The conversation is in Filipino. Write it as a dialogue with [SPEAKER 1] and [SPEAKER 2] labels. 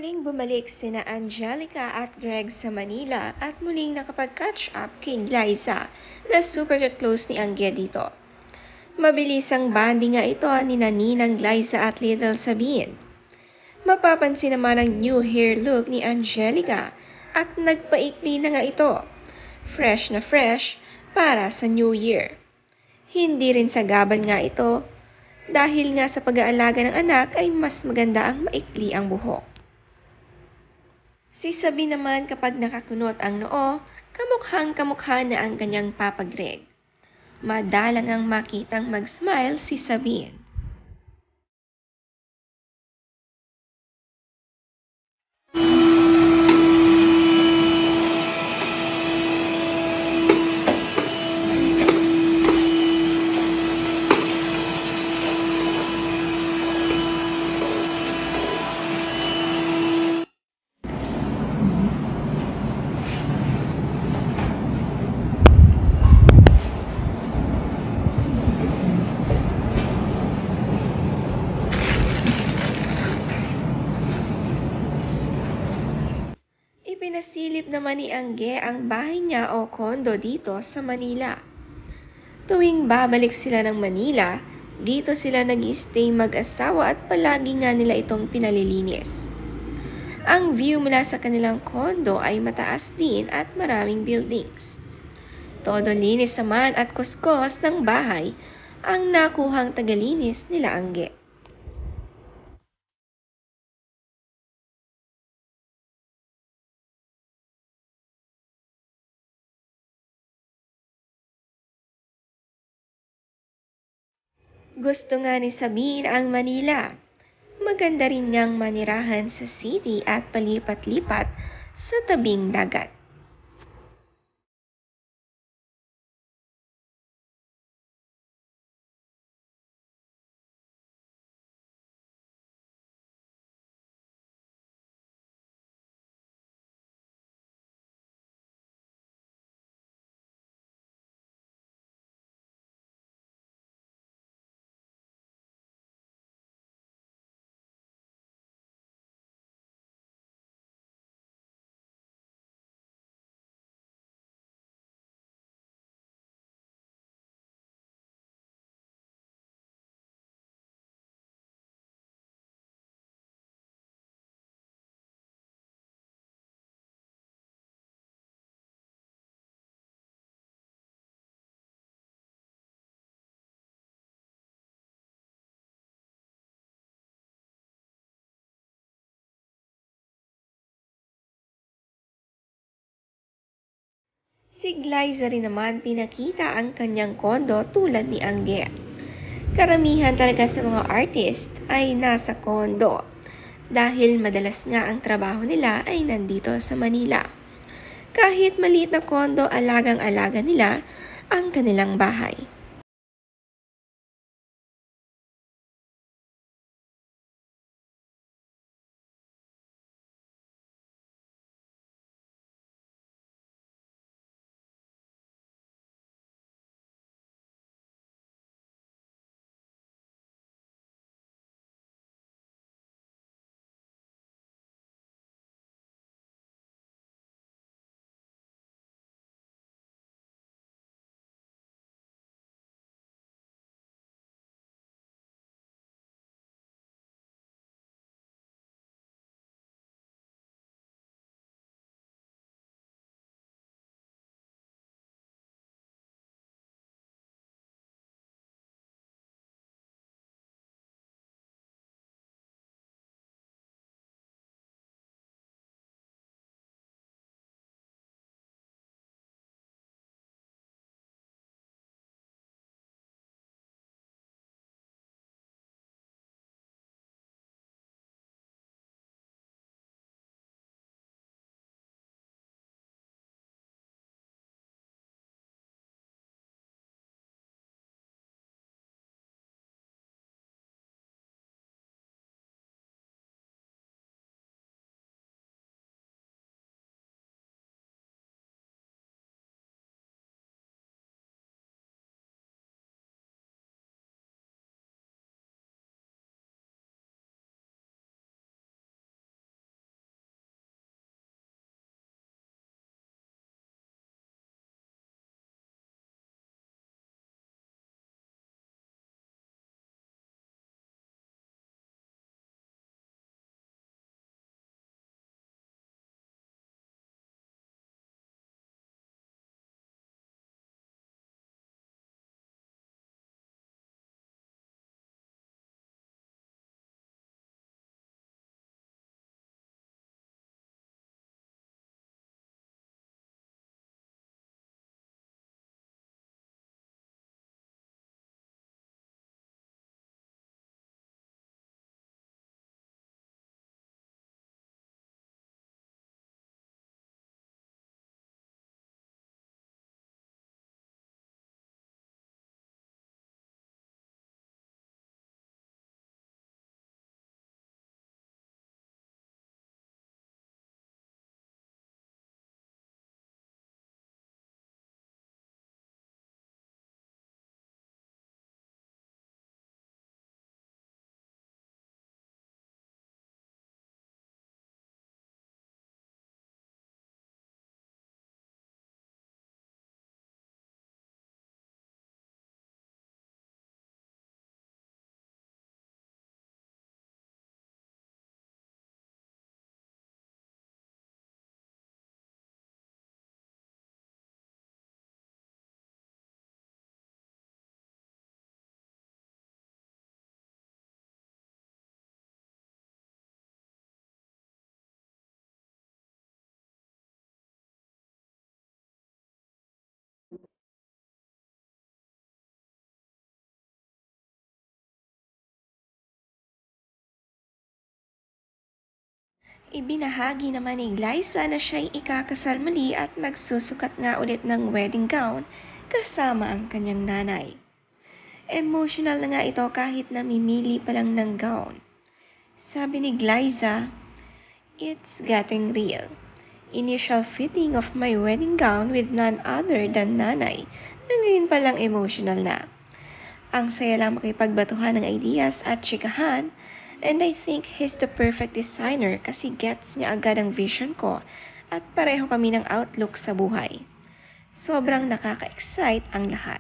[SPEAKER 1] Muling bumalik sina Angelica at Greg sa Manila at muling nakapag-catch up kay Liza na super close ni Angge dito. Mabilis ang banding nga ito ni Ninang Liza at Little Sabine. Mapapansin naman ang new hair look ni Angelica at nagpaikli na nga ito. Fresh na fresh para sa New Year. Hindi rin sagabal nga ito dahil nga sa pag-aalaga ng anak ay mas maganda ang maikli ang buhok. Si Sabine naman kapag nakakunot ang noo, kamukhang kamukha na ang kanyang Papa Greg. Madalang ang makitang mag-smile si Sabine. Ipinasilip naman ni Angge ang bahay niya o kondo dito sa Manila. Tuwing babalik sila ng Manila, dito sila nag-stay mag-asawa at palagi nga nila itong pinalilinis. Ang view mula sa kanilang kondo ay mataas din at maraming buildings. Todo linis naman at kuskos ng bahay ang nakuhang tagalinis nila Angge. Gusto nga ni Sabine ang Manila. Maganda rin ngang manirahan sa city at palipat-lipat sa tabing dagat. Si Glyza rin naman pinakita ang kanyang kondo tulad ni Angge. Karamihan talaga sa mga artist ay nasa kondo dahil madalas nga ang trabaho nila ay nandito sa Manila. Kahit maliit na kondo, alagang-alaga nila ang kanilang bahay. Ibinahagi naman ni Glyza na siya'y ikakasal muli at nagsusukat nga ulit ng wedding gown kasama ang kanyang nanay. Emotional na nga ito kahit namimili pa lang ng gown. Sabi ni Glyza, "It's getting real. Initial fitting of my wedding gown with none other than nanay na ngayon palang emotional na. Ang saya lang makipagbatuhan ng ideas at chikahan, and I think he's the perfect designer kasi gets niya agad ang vision ko at pareho kami ng outlook sa buhay. Sobrang nakaka-excite ang lahat."